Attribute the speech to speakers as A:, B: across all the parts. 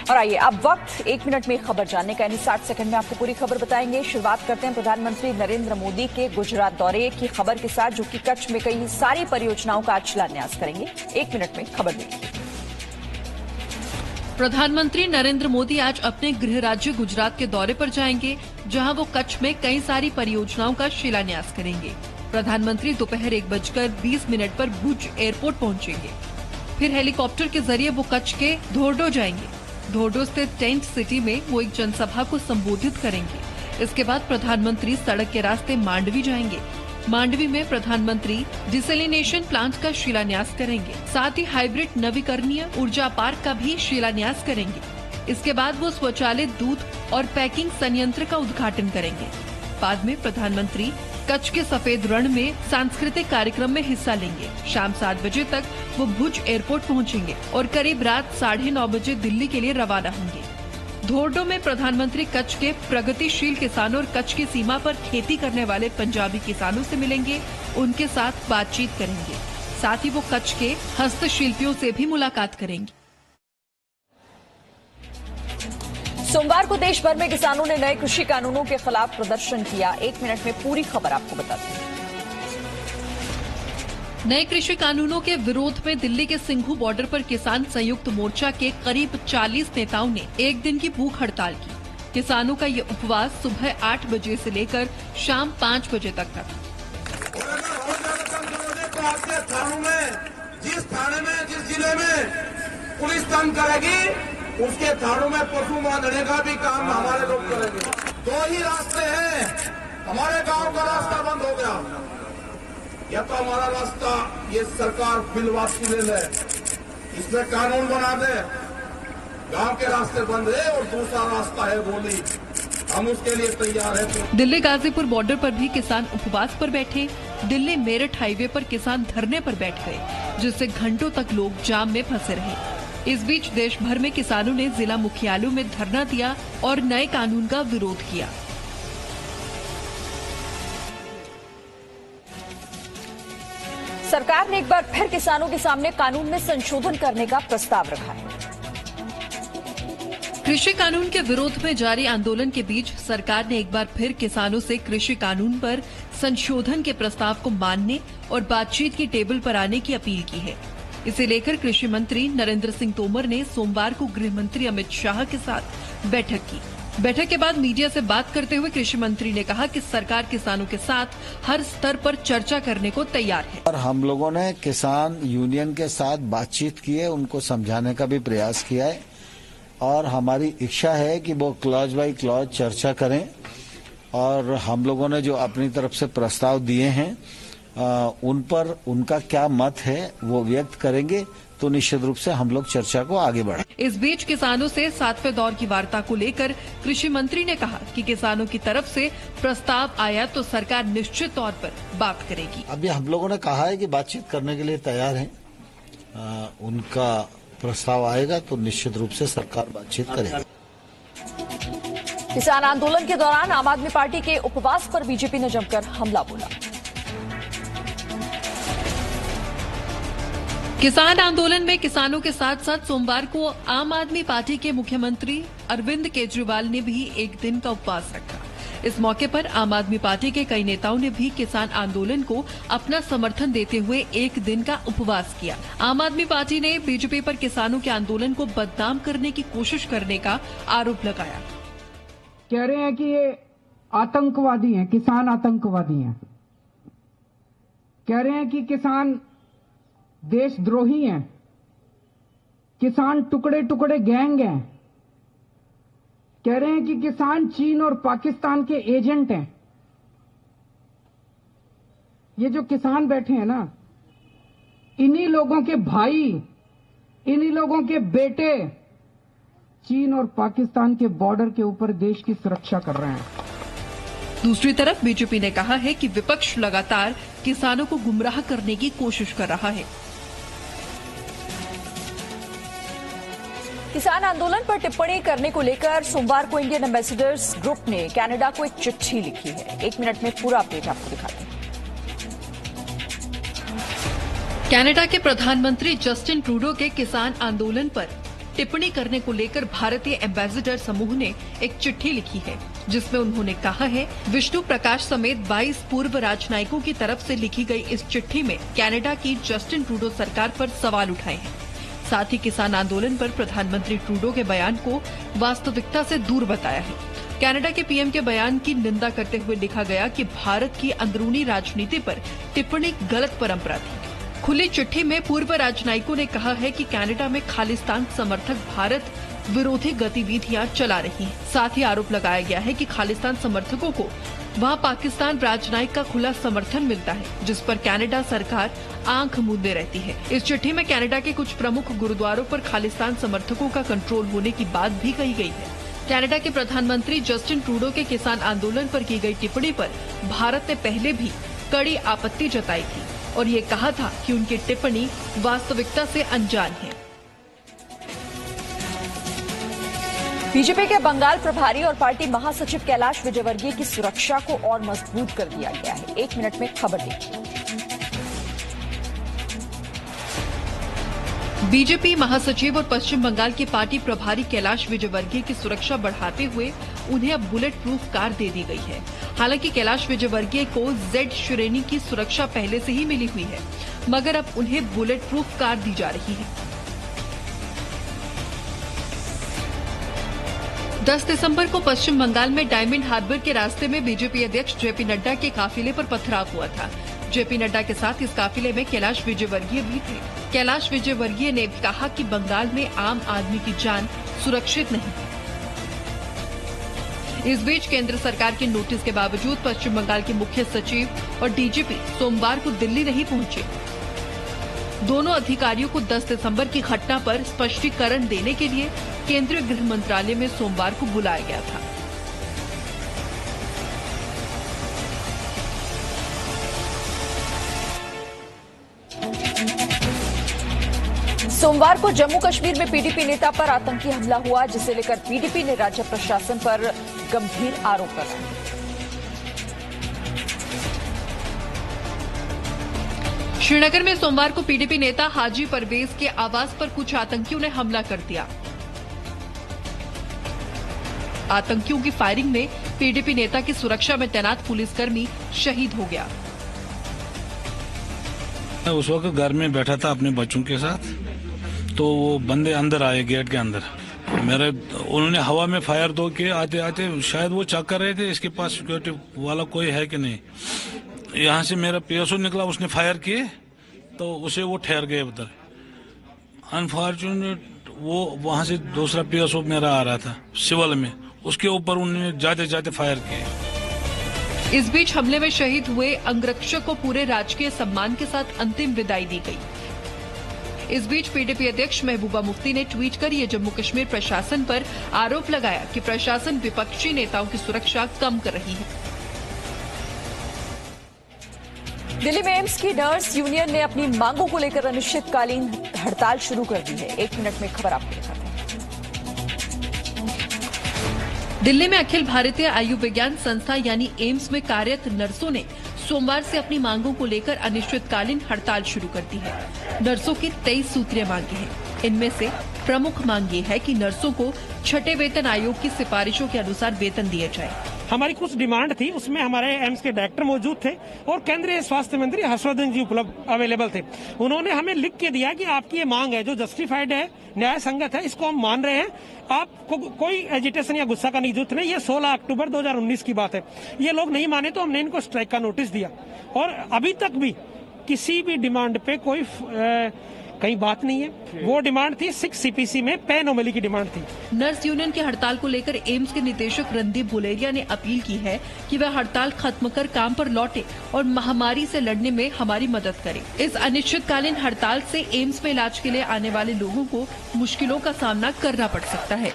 A: और आइए अब वक्त 1 मिनट में खबर जानने का, यानी 60 सेकंड में आपको पूरी खबर बताएंगे। शुरुआत करते हैं प्रधानमंत्री नरेंद्र मोदी के गुजरात दौरे की खबर के साथ, जो कि कच्छ में कई सारी परियोजनाओं का आज शिलान्यास करेंगे। 1 मिनट में खबर देखिए।
B: प्रधानमंत्री नरेंद्र मोदी आज अपने गृह राज्य गुजरात के दौरे पर जाएंगे, जहां वो कच्छ में कई सारी परियोजनाओं का शिलान्यास करेंगे। प्रधानमंत्री दोपहर 1:20 पर भुज एयरपोर्ट पहुंचेंगे। फिर हेलीकॉप्टर के जरिए वो कच्छ के धोर्डो जाएंगे। धोर्डो स्थित टेंट सिटी में वो एक जनसभा को संबोधित करेंगे। इसके बाद प्रधानमंत्री सड़क के रास्ते मांडवी जाएंगे। मांडवी में प्रधानमंत्री डिसैलिनेशन प्लांट का शिलान्यास करेंगे। साथ ही हाइब्रिड नवीकरणीय ऊर्जा पार्क का भी शिलान्यास करेंगे। इसके बाद वो स्वचालित दूध और पैकिंग संयंत्र का उद्घाटन करेंगे। बाद में प्रधानमंत्री कच्छ के सफेद रण में सांस्कृतिक कार्यक्रम में हिस्सा लेंगे। शाम 7 बजे तक वो भुज एयरपोर्ट पहुंचेंगे और करीब रात 9:30 बजे दिल्ली के लिए रवाना होंगे। धोर्डो में प्रधानमंत्री कच्छ के प्रगतिशील किसानों और कच्छ की सीमा पर खेती करने वाले पंजाबी किसानों से मिलेंगे, उनके साथ बातचीत करेंगे। साथ ही वो कच्छ के हस्तशिल्पियों से भी मुलाकात करेंगे।
A: सोमवार को देश भर में किसानों ने नए कृषि कानूनों के खिलाफ प्रदर्शन किया। 1 मिनट में पूरी खबर आपको बताते हैं।
B: नए कृषि कानूनों के विरोध में दिल्ली के सिंघू बॉर्डर पर किसान संयुक्त मोर्चा के करीब 40 नेताओं ने एक दिन की भूख हड़ताल की। किसानों का ये उपवास सुबह 8 बजे से लेकर शाम 5 बजे तक था।
C: जिस थाने में, जिस जिले में पुलिस तंग करेगी, उसके थानों में पशु बांधने का भी काम हमारे लोग करेंगे। 2 ही रास्ते हैं। हमारे गांव का रास्ता बंद हो गया, या तो हमारा रास्ता ये सरकार फिलवासी ले ले, इसमें कानून बना दे, गांव के रास्ते बंद है, और दूसरा रास्ता है गोली, हम उसके लिए तैयार हैं।
B: दिल्ली गाजीपुर बॉर्डर पर भी किसान उपवास पर बैठे। दिल्ली मेरठ हाईवे पर किसान धरने पर बैठ गए, जिससे घंटों तक लोग जाम में फंसे रहे। इस बीच देश भर में किसानों ने जिला मुख्यालयों में धरना दिया और नए कानून का विरोध किया।
A: सरकार ने एक बार फिर किसानों के सामने कानून में संशोधन करने का प्रस्ताव रखा है।
B: कृषि कानून के विरोध में जारी आंदोलन के बीच सरकार ने एक बार फिर किसानों से कृषि कानून पर संशोधन के प्रस्ताव को मानने और बातचीत की टेबल पर आने की अपील की है। इसे लेकर कृषि मंत्री नरेंद्र सिंह तोमर ने सोमवार को गृह मंत्री अमित शाह के साथ बैठक की। बैठक के बाद मीडिया से बात करते हुए कृषि मंत्री ने कहा कि सरकार किसानों के साथ हर स्तर पर चर्चा करने को तैयार है।
D: और हम लोगों ने किसान यूनियन के साथ बातचीत की है, उनको समझाने का भी प्रयास किया है, और हमारी इच्छा है कि वो क्लॉज बाय क्लॉज चर्चा करें, और हम लोगों ने जो अपनी तरफ से प्रस्ताव दिए हैं उन पर उनका क्या मत है वो व्यक्त करेंगे, तो निश्चित रूप से हम लोग चर्चा को आगे बढ़ाएं।
B: इस बीच किसानों से 7वें दौर की वार्ता को लेकर कृषि मंत्री ने कहा कि किसानों की तरफ से प्रस्ताव आया तो सरकार निश्चित तौर पर बात करेगी।
D: अभी हम लोगों ने कहा है कि बातचीत करने के लिए तैयार है। उनका प्रस्ताव आएगा तो निश्चित रूप से सरकार बातचीत करेगी।
A: किसान आंदोलन के दौरान आम आदमी पार्टी के उपवास पर बीजेपी ने जमकर हमला बोला।
B: किसान आंदोलन में किसानों के साथ साथ सोमवार को आम आदमी पार्टी के मुख्यमंत्री अरविंद केजरीवाल ने भी एक दिन का उपवास रखा। इस मौके पर आम आदमी पार्टी के कई नेताओं ने भी किसान आंदोलन को अपना समर्थन देते हुए एक दिन का उपवास किया। आम आदमी पार्टी ने बीजेपी पर किसानों के आंदोलन को बदनाम करने की कोशिश करने का आरोप लगाया।
E: कह रहे हैं कि ये आतंकवादी हैं, किसान आतंकवादी हैं। कह रहे हैं कि किसान देशद्रोही हैं, किसान टुकड़े टुकड़े गैंग हैं। कह रहे हैं कि किसान चीन और पाकिस्तान के एजेंट हैं। ये जो किसान बैठे हैं ना, इन्हीं लोगों के भाई, इन्हीं लोगों के बेटे चीन और पाकिस्तान के बॉर्डर के ऊपर देश की सुरक्षा कर रहे हैं।
B: दूसरी तरफ बीजेपी ने कहा है कि विपक्ष लगातार किसानों को गुमराह करने की कोशिश कर रहा है।
A: किसान आंदोलन पर टिप्पणी करने को लेकर सोमवार को इंडियन एम्बेसडर्स ग्रुप ने कनाडा को एक चिट्ठी लिखी है। 1 मिनट में पूरा अपडेट आपको दिखाते हैं।
B: कनाडा के प्रधानमंत्री जस्टिन ट्रूडो के किसान आंदोलन पर टिप्पणी करने को लेकर भारतीय एम्बेसडर समूह ने एक चिट्ठी लिखी है, जिसमें उन्होंने कहा है, विष्णु प्रकाश समेत 22 पूर्व राजनयिकों की तरफ से लिखी गई इस चिट्ठी में कनाडा की जस्टिन ट्रूडो सरकार पर सवाल उठाए हैं। साथ ही किसान आंदोलन पर प्रधानमंत्री ट्रूडो के बयान को वास्तविकता से दूर बताया है। कनाडा के पीएम के बयान की निंदा करते हुए लिखा गया कि भारत की अंदरूनी राजनीति पर टिप्पणी गलत परंपरा थी। खुली चिट्ठी में पूर्व राजनयिकों ने कहा है कि कनाडा में खालिस्तान समर्थक भारत विरोधी गतिविधियां चला रही हैं। साथ ही आरोप लगाया गया है कि खालिस्तान समर्थकों को वहां पाकिस्तान राजनयिक का खुला समर्थन मिलता है, जिस पर कनाडा सरकार आंख मूंदे रहती है। इस चिट्ठी में कनाडा के कुछ प्रमुख गुरुद्वारों पर खालिस्तान समर्थकों का कंट्रोल होने की बात भी कही गई है। कनाडा के प्रधानमंत्री जस्टिन ट्रूडो के किसान आंदोलन पर की गई टिप्पणी पर भारत ने पहले भी कड़ी आपत्ति जताई थी और ये कहा था कि उनकी टिप्पणी वास्तविकता से अनजान है।
A: बीजेपी के बंगाल प्रभारी और पार्टी महासचिव कैलाश विजयवर्गीय की सुरक्षा को और मजबूत कर दिया गया है। 1 मिनट में खबर देखिए।
B: बीजेपी महासचिव और पश्चिम बंगाल के पार्टी प्रभारी कैलाश विजयवर्गीय की सुरक्षा बढ़ाते हुए उन्हें अब बुलेट प्रूफ कार दे दी गई है। हालांकि कैलाश विजयवर्गीय को Z श्रेणी की सुरक्षा पहले से ही मिली हुई है, मगर अब उन्हें बुलेट प्रूफ कार दी जा रही है। 10 दिसंबर को पश्चिम बंगाल में डायमंड हार्बर के रास्ते में बीजेपी अध्यक्ष जेपी नड्डा के काफिले पर पथराव हुआ था। जेपी नड्डा के साथ इस काफिले में कैलाश विजयवर्गीय भी थे। कैलाश विजयवर्गीय ने कहा कि बंगाल में आम आदमी की जान सुरक्षित नहीं है। इस बीच केंद्र सरकार के नोटिस के बावजूद पश्चिम बंगाल के मुख्य सचिव और डीजीपी सोमवार को दिल्ली नहीं पहुंचे। दोनों अधिकारियों को 10 दिसंबर की घटना पर स्पष्टीकरण देने के लिए केंद्रीय गृह मंत्रालय में सोमवार को बुलाया गया था।
A: सोमवार को जम्मू कश्मीर में पीडीपी नेता पर आतंकी हमला हुआ, जिसे लेकर पीडीपी ने राज्य प्रशासन पर गंभीर आरोप लगाए।
B: श्रीनगर में सोमवार को पीडीपी नेता हाजी परवेज के आवास पर कुछ आतंकियों ने हमला कर दिया। आतंकियों की फायरिंग में पीडीपी नेता की सुरक्षा में तैनात पुलिसकर्मी शहीद हो गया।
F: उस वक्त घर में बैठा था अपने बच्चों के साथ, तो वो बंदे अंदर आए गेट के अंदर। उन्होंने हवा में फायर दो के आते आते शायद वो चेक कर रहे थे इसके पास सिक्योरिटी वाला कोई है कि नहीं। यहाँ से मेरा पीएसओ निकला, उसने फायर किए तो उसे वो ठहर गए उधर। अनफॉर्चुनेट वो वहाँ से दूसरा पीएसओ मेरा आ रहा था सिविल में, उसके ऊपर उन्होंने जाते जाते फायर किए।
B: इस बीच हमले में शहीद हुए अंगरक्षक को पूरे राजकीय सम्मान के साथ अंतिम विदाई दी गई। इस बीच पीडीपी अध्यक्ष महबूबा मुफ्ती ने ट्वीट कर ये जम्मू कश्मीर प्रशासन पर आरोप लगाया कि प्रशासन विपक्षी नेताओं की सुरक्षा कम कर रही है।
A: दिल्ली में एम्स की नर्स यूनियन ने अपनी मांगों को लेकर अनिश्चितकालीन हड़ताल शुरू कर दी है। 1 मिनट में खबर आपको दिखाते हैं।
B: दिल्ली में अखिल भारतीय आयुर्विज्ञान संस्था यानी एम्स में कार्यरत नर्सों ने सोमवार से अपनी मांगों को लेकर अनिश्चितकालीन हड़ताल शुरू कर दी है। नर्सों की 23 सूत्रीय मांगे हैं। इनमें से प्रमुख मांग ये है कि नर्सों को छठे वेतन आयोग की सिफारिशों के अनुसार वेतन दिया जाए।
G: हमारी कुछ डिमांड थी, उसमें हमारे एम्स के डायरेक्टर मौजूद थे और केंद्रीय स्वास्थ्य मंत्री हर्षवर्धन जी उपलब्ध अवेलेबल थे। उन्होंने हमें लिख के दिया कि आपकी ये मांग है जो जस्टिफाइड है, न्याय संगत है, इसको हम मान रहे हैं, आपको कोई एजिटेशन या गुस्सा का जरूरत नहीं। ये 16 अक्टूबर 2019 की बात है। ये लोग नहीं माने तो हमने इनको स्ट्राइक का नोटिस दिया और अभी तक भी किसी भी डिमांड पे कोई कहीं बात नहीं है। वो डिमांड थी 6 CPC में पे नॉर्मली की डिमांड थी।
B: नर्स यूनियन की हड़ताल को लेकर एम्स के निदेशक रणदीप गुलेरिया ने अपील की है कि वह हड़ताल खत्म कर काम पर लौटे और महामारी से लड़ने में हमारी मदद करे। इस अनिश्चितकालीन हड़ताल से एम्स में इलाज के लिए आने वाले लोगों को मुश्किलों का सामना करना पड़ सकता है।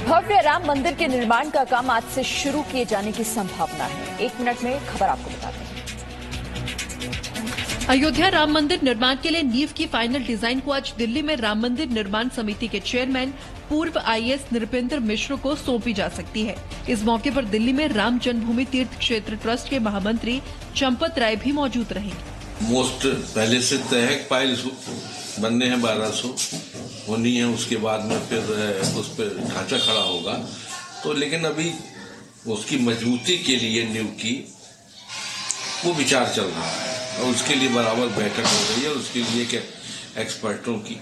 A: भव्य राम मंदिर के निर्माण का काम आज से शुरू किए जाने की संभावना है। 1 मिनट में खबर आपको बताते हैं।
B: अयोध्या राम मंदिर निर्माण के लिए नींव की फाइनल डिजाइन को आज दिल्ली में राम मंदिर निर्माण समिति के चेयरमैन पूर्व IAS नृपेंद्र मिश्र को सौंपी जा सकती है। इस मौके पर दिल्ली में राम जन्मभूमि तीर्थ क्षेत्र ट्रस्ट के महामंत्री चंपत राय भी मौजूद रहेंगे।
H: मोस्ट पहले से तय है, फाइल बनने हैं 1200 होनी है, उसके बाद में फिर उस पर ढांचा खड़ा होगा। तो लेकिन अभी उसकी मजबूती के लिए नींव की वो विचार चल रहा है और उसके लिए बराबर बैठक हो रही है और उसके लिए क्या एक्सपर्टों की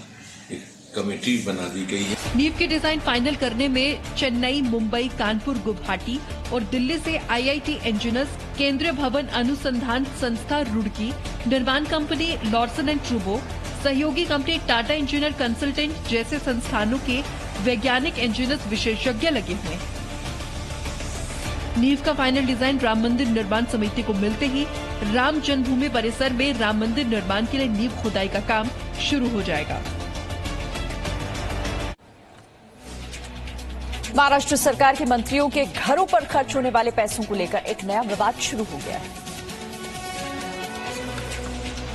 H: एक कमेटी बना दी गई है।
B: नींव की डिजाइन फाइनल करने में चेन्नई, मुंबई, कानपुर, गुवाहाटी और दिल्ली से IIT इंजीनियर्स, केंद्रीय भवन अनुसंधान संस्था रुड़की, निर्माण कंपनी लॉर्सन एंड ट्रूबो, सहयोगी कंपनी टाटा इंजीनियर कंसल्टेंट जैसे संस्थानों के वैज्ञानिक इंजीनियर्स विशेषज्ञ लगे हुए हैं। नींव का फाइनल डिजाइन राम मंदिर निर्माण समिति को मिलते ही राम जन्मभूमि परिसर में राम मंदिर निर्माण के लिए नींव खुदाई का काम शुरू हो जाएगा।
A: महाराष्ट्र सरकार के मंत्रियों के घरों पर खर्च होने वाले पैसों को लेकर एक नया विवाद शुरू हो गया है।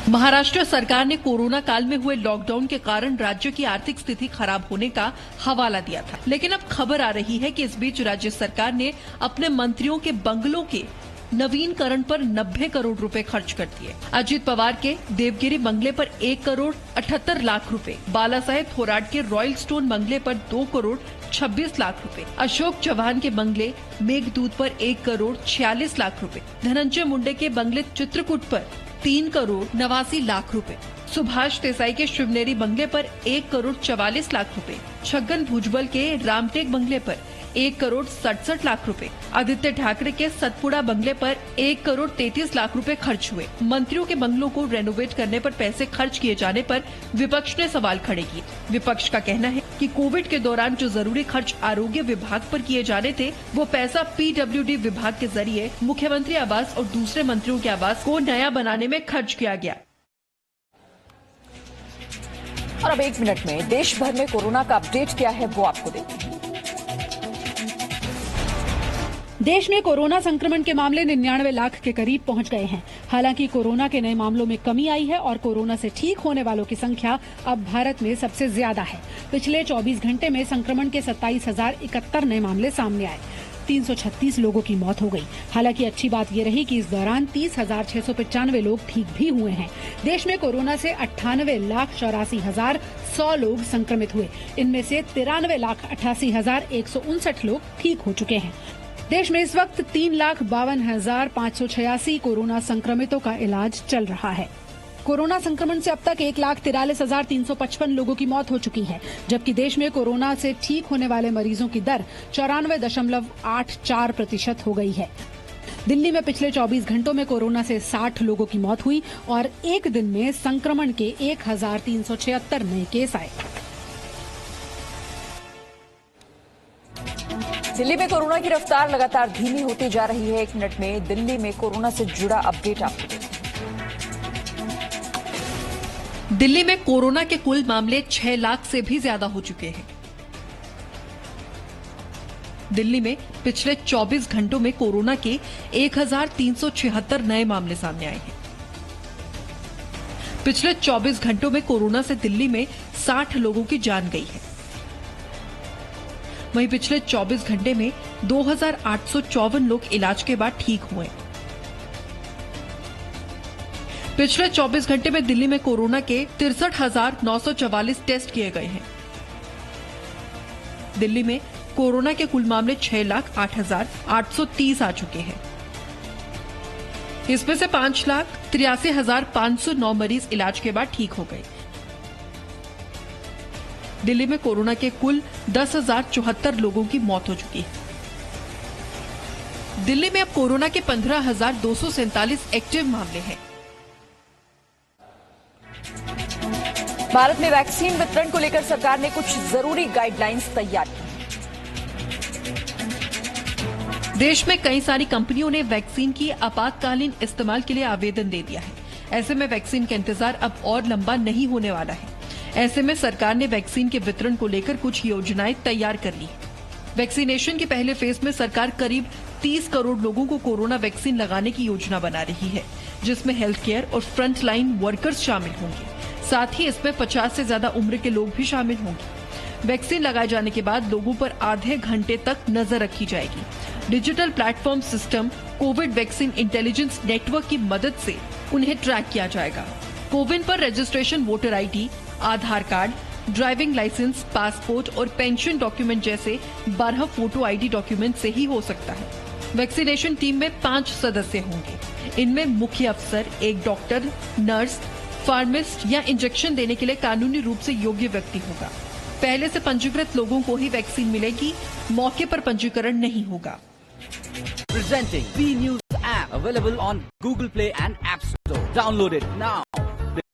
B: महाराष्ट्र सरकार ने कोरोना काल में हुए लॉकडाउन के कारण राज्य की आर्थिक स्थिति खराब होने का हवाला दिया था, लेकिन अब खबर आ रही है कि इस बीच राज्य सरकार ने अपने मंत्रियों के बंगलों के नवीनकरण पर 90 करोड़ रुपए खर्च कर दिए। अजीत पवार के देवगिरी बंगले पर 1 करोड़ 78 लाख रुपए, बाला साहेब थोराट के रॉयल स्टोन बंगले पर 2 करोड़ 26 लाख रुपए, अशोक चौहान के बंगले मेघदूत पर 1 करोड़ 46 लाख रुपए, धनंजय मुंडे के बंगले चित्रकूट पर 3 करोड़ 89 लाख रुपए, सुभाष देसाई के शिवनेरी बंगले पर 1 करोड़ 44 लाख रुपए, छगन भुजबल के रामटेक बंगले पर 1 करोड़ 67 लाख रुपए, आदित्य ठाकरे के सतपुड़ा बंगले पर 1 करोड़ 33 लाख रुपए खर्च हुए। मंत्रियों के बंगलों को रेनोवेट करने पर पैसे खर्च किए जाने पर विपक्ष ने सवाल खड़े किए। विपक्ष का कहना है कि कोविड के दौरान जो जरूरी खर्च आरोग्य विभाग पर किए जाने थे, वो पैसा PWD विभाग के जरिए मुख्यमंत्री आवास और दूसरे मंत्रियों के आवास को नया बनाने में खर्च किया गया।
A: और अब 1 मिनट में देश भर में कोरोना का अपडेट क्या है वो आपको देते हैं।
I: देश में कोरोना संक्रमण के मामले 99 लाख के करीब पहुंच गए हैं। हालांकि कोरोना के नए मामलों में कमी आई है और कोरोना से ठीक होने वालों की संख्या अब भारत में सबसे ज्यादा है। पिछले 24 घंटे में संक्रमण के 27,071 नए मामले सामने आए। 336 लोगों की मौत हो गई। हालांकि अच्छी बात ये रही कि इस दौरान 30,695 लोग ठीक भी हुए हैं। देश में कोरोना से 98,84,100 लोग संक्रमित हुए। इनमें से 93,88,159 लोग ठीक हो चुके हैं। देश में इस वक्त 3,52,586 कोरोना संक्रमितों का इलाज चल रहा है। कोरोना संक्रमण से अब तक 1,43,355 लोगों की मौत हो चुकी है, जबकि देश में कोरोना से ठीक होने वाले मरीजों की दर 94.84% हो गई है। दिल्ली में पिछले 24 घंटों में कोरोना से 60 लोगों की मौत हुई और एक दिन में संक्रमण के 1,376 नए केस आए।
A: दिल्ली में कोरोना की रफ्तार लगातार धीमी होती जा रही है। 1 मिनट में दिल्ली में कोरोना से जुड़ा अपडेट आपको देते हैं।
B: दिल्ली में कोरोना के कुल मामले 6 लाख से भी ज्यादा हो चुके हैं। दिल्ली में पिछले 24 घंटों में कोरोना के 1,376 नए मामले सामने आए हैं। पिछले 24 घंटों में कोरोना से दिल्ली में 60 लोगों की जान गई है। वहीं पिछले 24 घंटे में 2,854 लोग इलाज के बाद ठीक हुए। पिछले 24 घंटे में दिल्ली में कोरोना के 63,944 टेस्ट किए गए हैं। दिल्ली में कोरोना के कुल मामले 6,08,830 आ चुके हैं। इसमें से 5,83,509 मरीज इलाज के बाद ठीक हो गए। दिल्ली में कोरोना के कुल 10,074 लोगों की मौत हो चुकी है। दिल्ली में अब कोरोना के 15,247 एक्टिव मामले हैं।
A: भारत में वैक्सीन वितरण को लेकर सरकार ने कुछ जरूरी गाइडलाइंस तैयार की।
B: देश में कई सारी कंपनियों ने वैक्सीन की आपातकालीन इस्तेमाल के लिए आवेदन दे दिया है। ऐसे में वैक्सीन का इंतजार अब और लंबा नहीं होने वाला है। ऐसे में सरकार ने वैक्सीन के वितरण को लेकर कुछ योजनाएं तैयार कर ली। वैक्सीनेशन के पहले फेज में सरकार करीब 30 करोड़ लोगों को कोरोना वैक्सीन लगाने की योजना बना रही है, जिसमें हेल्थ केयर और फ्रंट लाइन वर्कर्स शामिल होंगे। साथ ही इसमें 50 से ज्यादा उम्र के लोग भी शामिल होंगे। वैक्सीन लगाए जाने के बाद लोगों पर आधे घंटे तक नजर रखी जाएगी। Digital platform system Covid vaccine intelligence network की मदद से उन्हें ट्रैक किया जाएगा। कोविन पर रजिस्ट्रेशन वोटर ID, आधार कार्ड, ड्राइविंग लाइसेंस, पासपोर्ट और पेंशन डॉक्यूमेंट जैसे 12 फोटो आईडी डॉक्यूमेंट से ही हो सकता है। वैक्सीनेशन टीम में 5 सदस्य होंगे। इनमें मुख्य अफसर, एक डॉक्टर, नर्स, फार्मासिस्ट या इंजेक्शन देने के लिए कानूनी रूप से योग्य व्यक्ति होगा। पहले से पंजीकृत लोगों को ही वैक्सीन मिलेगी, मौके पर पंजीकरण नहीं होगा।
J: Presenting B News app available on Google Play and App Store. Download it now.